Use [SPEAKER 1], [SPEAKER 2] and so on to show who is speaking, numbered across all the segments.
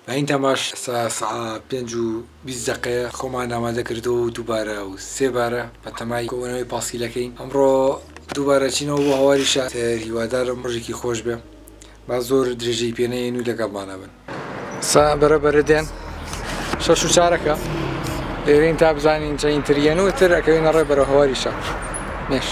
[SPEAKER 1] این تماش ساعت 5:20 دقیقه خۆمان ئامادە کردو و دووبارە و سێبارە بە تەمای کۆبوونەوەی پاسکیلەکەین. ئەمڕۆ دووبارە چینەوە بۆ هەواری شار. هیوادارم ڕۆژێکی خۆش بێ. با زۆر درێژەی پێ نەهێن و لەگەڵمانە بن. سا بەرەبەرە دێن 6:04 لێرەین تا بزانین چەند تریەن و تر ئەکەوینە ڕێ بەرە هەواری شار. مێش.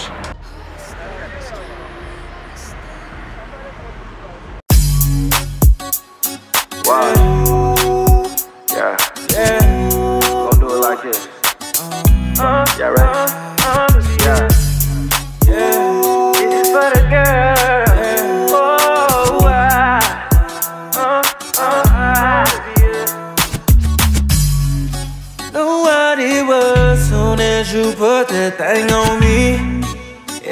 [SPEAKER 2] Yeah, right. Yeah. This is for the girl. Oh, know what it was soon as you put that thing on me.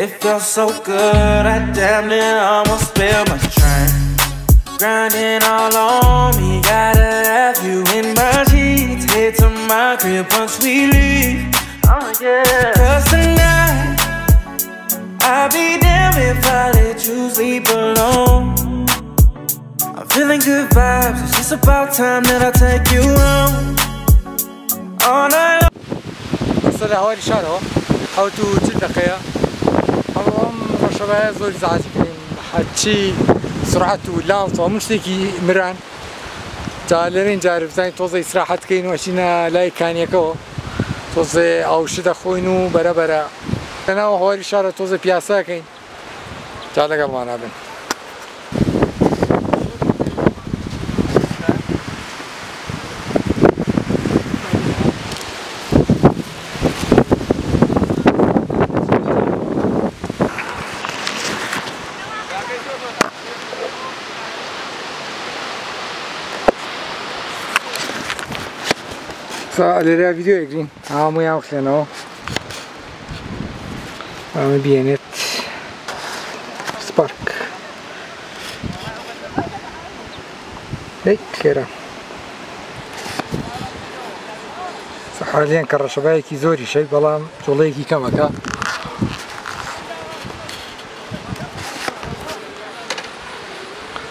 [SPEAKER 2] It felt so good, I damn near almost spilled my drink. Grinding all on me, gotta have you in my sheets. Head to my crib once we leave. Oh yeah. 'Cause tonight I'll be damned if I let you sleep alone. I'm feeling good vibes. It's just about time that I take you home. All night long.
[SPEAKER 1] بەسەر هەواری شارەوە 7:40 دقیقە. ئەم ڕۆژەوایە زۆر زعاتی کردین حەچی سرعت و لانس و هەموو شتێکی مران. جا لێرەین جارە بزانین تۆزە ئیسراحەت بکەین و ئەچینە لای کانیەکەوە. تۆزێ ئاوشە دەخۆین و بەرەبەرە لەناو هەواری شارە تۆزە پیاسەکەین. جا لەگەڵمانە بن. لێرە ڤیدیۆ یەکگرین هەموویان بخێنەوە ئەمە بێنێت سپارک خێرا حالیان کە ڕەشەبایەکی زۆری شەی بەڵام جوڵەیەکی کەمەکە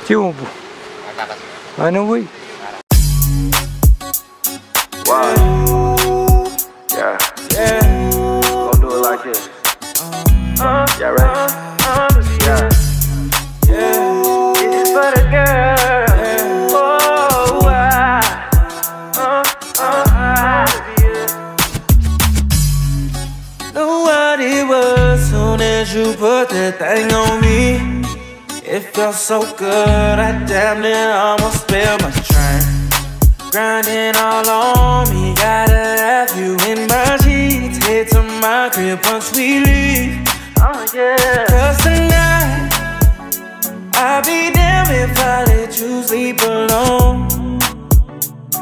[SPEAKER 1] تیوم بوو ئەنەوەی
[SPEAKER 2] Yeah, right. Yeah. This is for the girl. Oh, know what it was soon as you put that thing on me. It felt so good, I damn near almost spilled my drink. Grinding all on me, gotta have you in my sheets. Head to my crib once we leave. Oh yeah. 'Cause tonight I'll be damned if I let you sleep alone.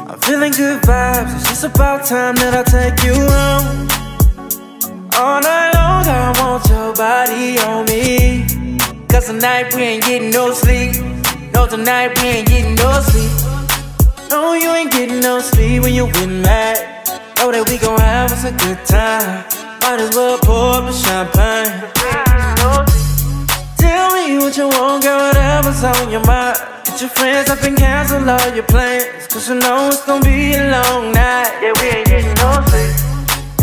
[SPEAKER 2] I'm feeling good vibes. It's just about time that I take you home. All night long I want your body on me. 'Cause tonight we ain't getting no sleep. No, tonight we ain't getting no sleep. No, you ain't getting no sleep when you with me. Know that we gon' have us a good time. Might as well pour up the champagne. Tell me what you want, girl, whatever's on your mind. Get your friends up and cancel all your plans. 'Cause you know it's gon' be a long night. Yeah, we ain't getting no sleep.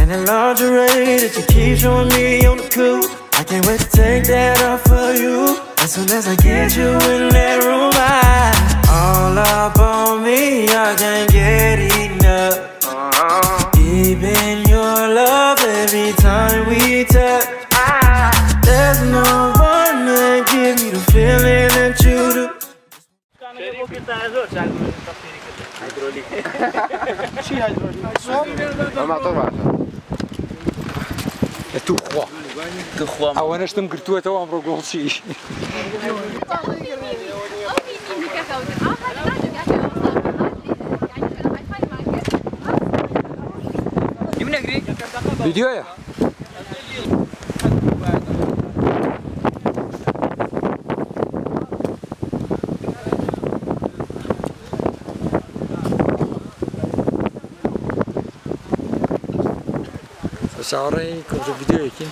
[SPEAKER 2] And the lingerie that you keep showing me on the cool, I can't wait to take that off for you. As soon as I get you in that room, all up on me, I can't get enough. Deep in your love every time we touch. There's no one that gives me the feeling that you do.
[SPEAKER 1] ئەوە نەشتم گرتووەتەوە ئەمڕۆ گۆڵچی ڤیدیۆیە چاوەڕێی کۆژە ڤیدیۆیەکین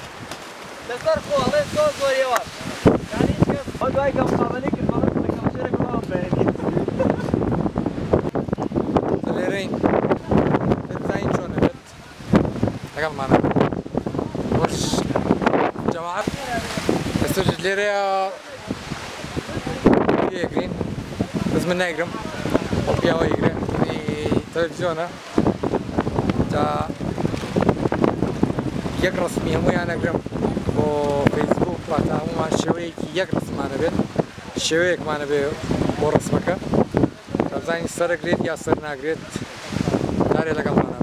[SPEAKER 1] لەسەر خۆ هەڵێ زۆریەوە دوای کە مقابلەی کرد لەگەڵمانە خۆش جەماعەت ئێستاش لێرەیە یەکرین بەس من نایگرم بۆ پیاوە یەکرێ تەلەڤیزیۆنە تا یەک ڕسمی هەموویان نەگرم بۆ فەیسبوک واتە هەموومان شێوەیەکی یەک ڕسمانە بێت شێوەیەکمانە بێ بۆ ڕسمەکە تا بزانین سەرەگرێت یا سەر ناگرێت دارێ لەگەڵمانە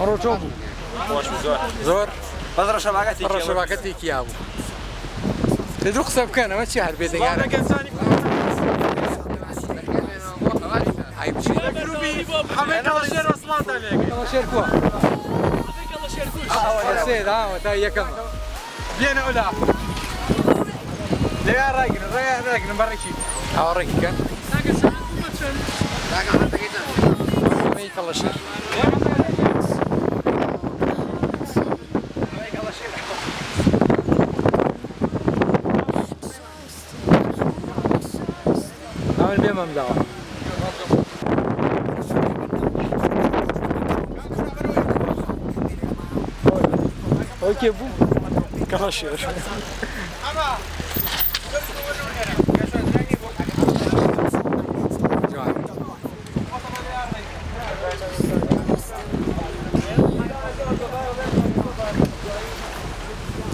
[SPEAKER 1] ئەڕۆ چۆن بوو؟ زۆر بەزڕە شەباکەتێکی یابوو دوو قسە بکەن ئەمە چی هەر بێدەگارە کەڵەشێر کووە؟ تا یەکەم بێنە ئەولا لێیان ڕاگرن بەڕێکی ئەوە ڕێکیکەن کەڵەشێر ئەوە بێمەم داوە ئەوە کێ بوو؟ کەڵەشێر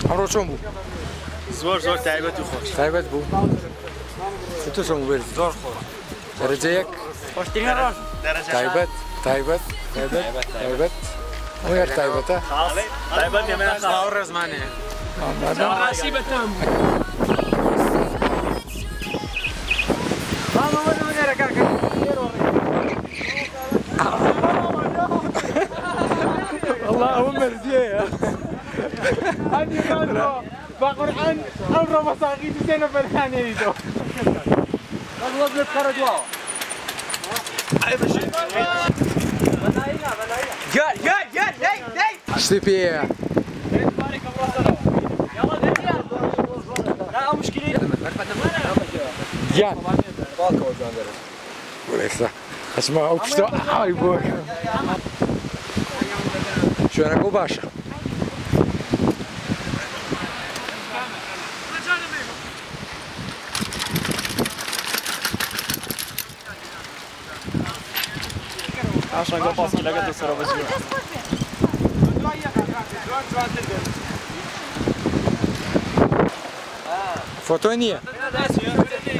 [SPEAKER 1] ئەمڕۆ چۆن بوو؟
[SPEAKER 3] زۆر تایبەت و خۆش
[SPEAKER 1] تایبەت بوو تۆ چۆن بوو بێت؟
[SPEAKER 3] زۆر خۆش
[SPEAKER 1] دەرەجە یەک
[SPEAKER 3] خۆشترین ڕۆژ
[SPEAKER 1] تایبەت ئەو یەک تایبەتە
[SPEAKER 3] تایبەت ئێمە خاوە ڕێزمانەیە ڕاستی بەتام
[SPEAKER 1] والله ئەوە مەرجەیە
[SPEAKER 3] بەقورئان ئەم ڕۆمەساقی دوسێنە بەرهانێنیتەوە والله بێت قەرە دواوە
[SPEAKER 1] شتی پێیە گیان وەرەیسا ئەچمە ئەو کشتە ئاوی بۆ شوێنەکە باشە
[SPEAKER 3] عشان پاسکیل لەگە دەسەرە بەزیوە
[SPEAKER 1] فۆتۆ نییە؟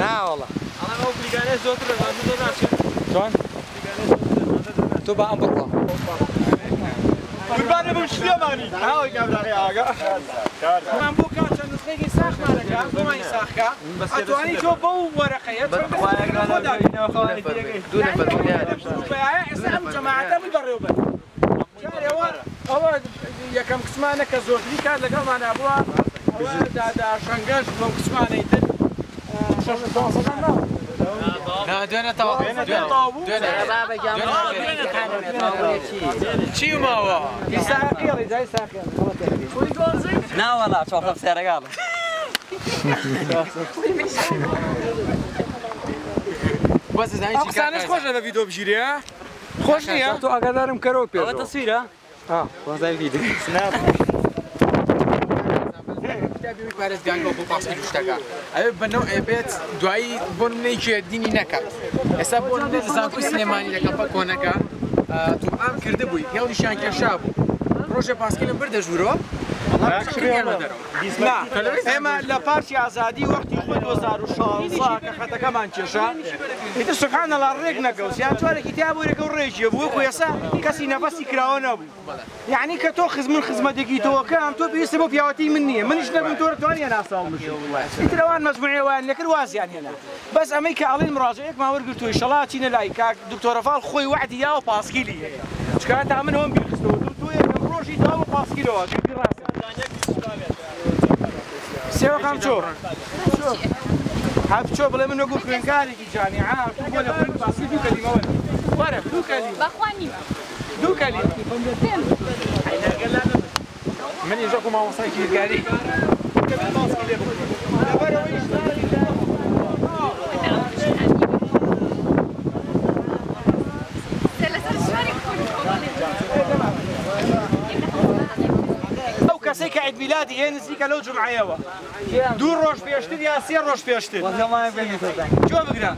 [SPEAKER 1] ناوەڵە چۆن؟ تۆ بە ئەم بڕڵە
[SPEAKER 3] قوربانە بم شتێمانی هاوی کابراغی ئاگا من بۆ کات چەند نسخەیەکی ساختمانەکە بۆمانی ساخکە ئەتوانی تۆ بەو وەرەقەیە
[SPEAKER 4] دوو نەفەر
[SPEAKER 3] ئێستا ئەم جەماعەتە بگەڕێو بن ئەوە یەکەم قسمانە کە زۆرتری کات لەگەڵمانە بووە ئەوە داداشەنگەش بەم قسمانەی تر
[SPEAKER 1] دوێنێ تەواو
[SPEAKER 3] چی ماوە؟
[SPEAKER 4] ناوەڵا چۆخە سێرەگاڵ
[SPEAKER 3] قسانش خۆشە لە ڤیدۆ بژیرێ؟ خۆش نییە؟
[SPEAKER 1] تۆ ئاگادارم کەرەوە پێ
[SPEAKER 4] ئەوە تەسویرە؟ وەزای ڤیدۆ
[SPEAKER 5] پارێزگانگە بۆ پاسکیل شتەکە ئەوێ بەنەو ئەبێت دوایی بۆ نمونەیەکی دینی نەکات ئێستا بۆ نمونە زانکۆی سلێمانی لە کەمپە کۆنەکە تو ئام کردبووی هێڵیشیان کێشا بوو ڕۆژێ پاسکیلم بردە ژوورۆ
[SPEAKER 3] ئێمە لە پارچی ئازادی وەختی خۆی 2016 کە خەتەکەمان کێشا ئیتر سوبحانەڵڵا ڕێک نەگەوت یان چوارێکی تیا بوو ڕێگە و ڕێژیە بوو وەکو ئێستا کەسی نەفەسی کراوە نەبوو یعنی کە تۆ من خزمەتێکی تۆکەم تۆ پێویستە بۆ پیاوەتی من نییە منیش نەبووم تۆ توانیە ناساڵ بشێ ئیتر ئەوان مەجموعێوان لەکرد وازیان هێنا بەس ئەمەی کە ئەڵێن مڕاجعەیەکمان وەرگرتووی شەڵا چینە لای کاک دکتۆرە فاڵ خۆی وعدی یاوە پاسکیلی هەیە چکات تا من ئەوم بیرخستەوە تۆ یەکەم ڕۆژی تاوە پاسکیلەوە گردی ڕاستە سێوەکەم چۆ هەفت چۆ بڵێ من وەکو خوێندکارێکی جانی بۆ لە خوێن پاسکی دوو کەلیمەوە وەرە دوو کەلیمە بەخوانی دوو کەلیمە من اینجا کو مامۆستای گیرگاری ئەو کەسێک کە عید میلادی هەیە نزیکە لەو جومعەیەوە دوو ڕۆژ پێشتر یا سێ ڕۆژ پێشتر جۆ بگرە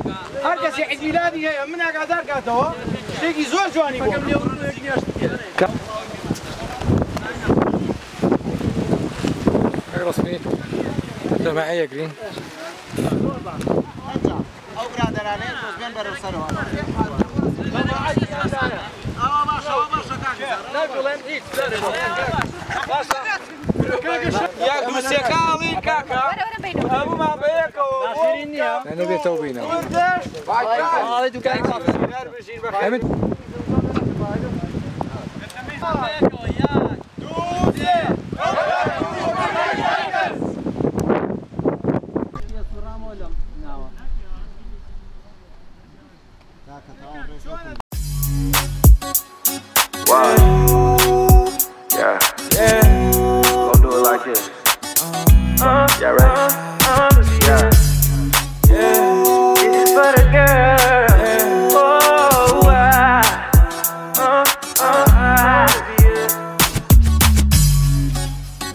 [SPEAKER 3] هەر کەسێک عید میلادی هەیە من ئاگادار کاتەوە شتێکی زۆر جوانی بۆ
[SPEAKER 1] رسمي جماعية جرين
[SPEAKER 6] أو برادرانين بين برسلوا
[SPEAKER 3] يا دوسيكالي كاكا أبو ما بيكو
[SPEAKER 1] أنا بيتو بينا
[SPEAKER 2] Yeah, right. Yeah. This is for the girl. Oh,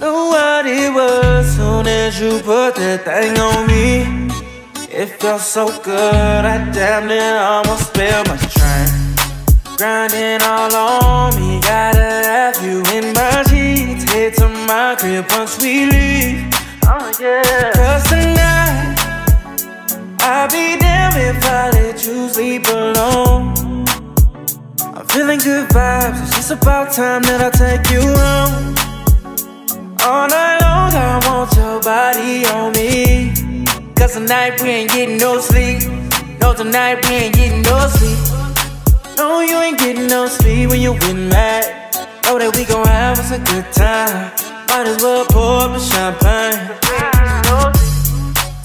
[SPEAKER 2] know what it was soon as you put that thing on me. It felt so good, I damn near almost spilled my drink. Grinding all on me, gotta have you in my sheets. Head to my crib once we leave. Oh yeah. 'Cause tonight I'll be damned if I let you sleep alone. I'm feeling good vibes, it's just about time that I take you home. All night long I want your body on me. 'Cause tonight we ain't getting no sleep. No, tonight we ain't getting no sleep. No, you ain't getting no sleep when you with me. Know that we gon' have us a good time. Might as well pour up a champagne.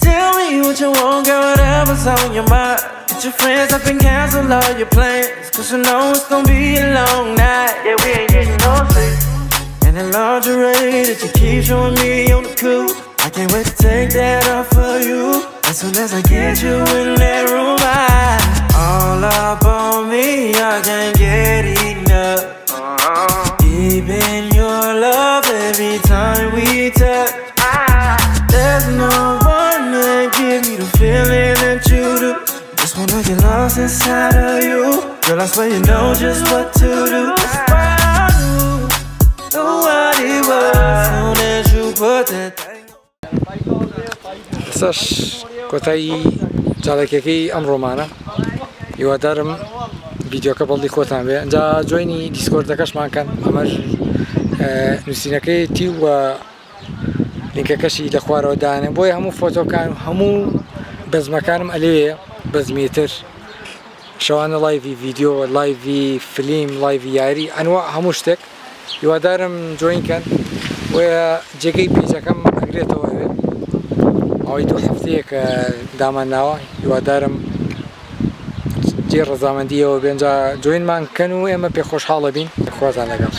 [SPEAKER 2] Tell me what you want, girl, whatever's on your mind. Get your friends up and cancel all your plans. 'Cause you know it's gon' be a long night. Yeah, we ain't getting no sleep. And the lingerie that you keep showing me on the cool, I can't wait to take that off for you. As soon as I get you in that room, all up on me, I can't get enough. Deep in your love every time we touch. There's no one that gives me the feeling that you do. Just wanna get lost inside of you. Girl, I swear you know just what to do. Know what it was soon as you put that thing.
[SPEAKER 1] ساش کۆتایی جاڵێکەکەی ئەم ڕۆمانە هیوادارم ڤیدیۆکە بەڵی خۆتان بێ ئەنجا جوێنی دیسکۆردەکەشمان کەن ئەمەش نووسینەکەی تی وە لینکەکەشی لە خوارەوە دانێ بۆی هەموو فۆتۆکان هەموو بەزمەکانم ئەلێوەیە بەزمیتر شەوانە لایڤی ڤیدیۆ لایڤی فلیم لایڤی یاری ئەنوا هەموو شتێک هیوادارم جوین کەن وە جێگەی پیجەکەم ئەگرێتەوە بێ ئەوەی دوو هەفتەیە کە دامانناوە هیوادارم جێ ڕەزامەندیەوە بێنجا جوینمان کەن و ئێمە پێ خۆشحاڵە بین خوازان لەگەڵ